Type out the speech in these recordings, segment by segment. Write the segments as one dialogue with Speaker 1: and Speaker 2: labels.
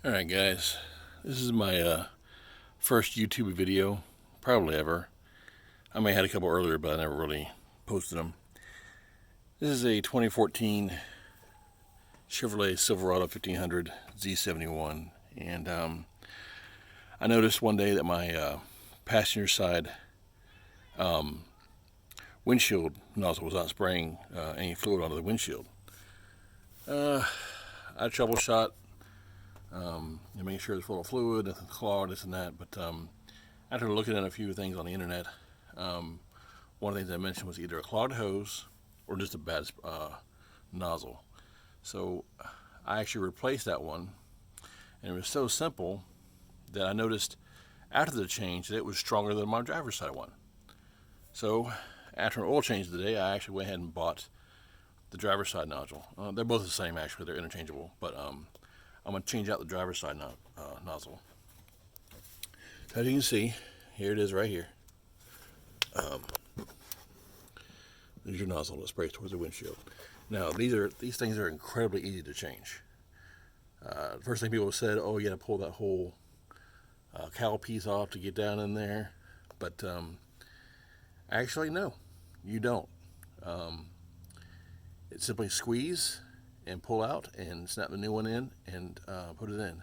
Speaker 1: Alright guys, this is my first YouTube video, probably ever. I may have had a couple earlier, but I never really posted them. This is a 2014 Chevrolet Silverado 1500 Z71, and I noticed one day that my passenger side windshield nozzle was not spraying any fluid onto the windshield. I troubleshot, making sure it's full of fluid, nothing clogged, this and that. But after looking at a few things on the internet, one of the things I mentioned was either a clogged hose or just a bad nozzle. So I actually replaced that one, and it was so simple that I noticed after the change that it was stronger than my driver's side one. So after an oil change today, I actually went ahead and bought the driver's side nozzle. They're both the same, actually. They're interchangeable, but I'm going to change out the driver's side nozzle. As you can see, here it is right here. There's your nozzle that sprays towards the windshield. Now, these things are incredibly easy to change. First thing people said, oh, you got to pull that whole cowl piece off to get down in there. But actually, no, you don't. It's simply squeeze and pull out and snap the new one in and put it in.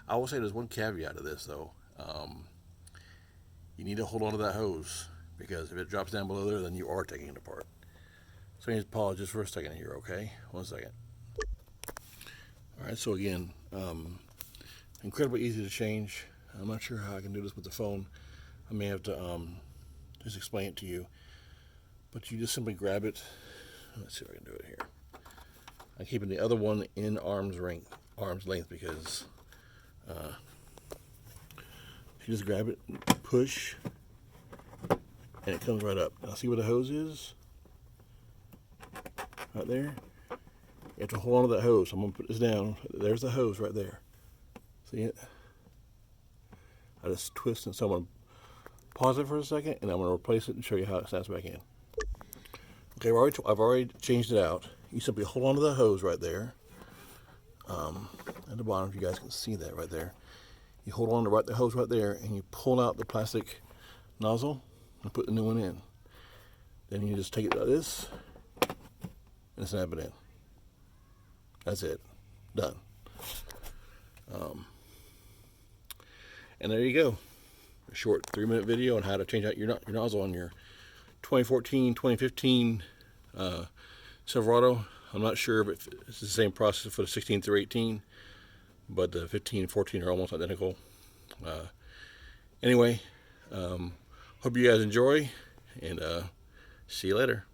Speaker 1: I will say there's one caveat to this though. You need to hold on to that hose, because if it drops down below there, then you are taking it apart. So I need to pause just for a second here, okay? 1 second. Alright, so again, incredibly easy to change. I'm not sure how I can do this with the phone. I may have to just explain it to you. But you just simply grab it. Let's see if I can do it here. I'm keeping the other one in arm's length because you just grab it, push, and it comes right up. Now see where the hose is? Right there. You have to hold on to that hose. I'm going to put this down. There's the hose right there. See it? I just twist, and so I'm going to pause it for a second, and I'm going to replace it and show you how it snaps back in. Okay, I've already changed it out. You simply hold on to the hose right there. At the bottom, if you guys can see that right there. You hold on to the hose right there, and you pull out the plastic nozzle and put the new one in. Then you just take it like this and snap it in. That's it. Done. And there you go. A short 3-minute video on how to change out your nozzle on your 2014, 2015 Silverado. I'm not sure if it's the same process for the 16 through 18, but the 15 and 14 are almost identical. Anyway, hope you guys enjoy, and see you later.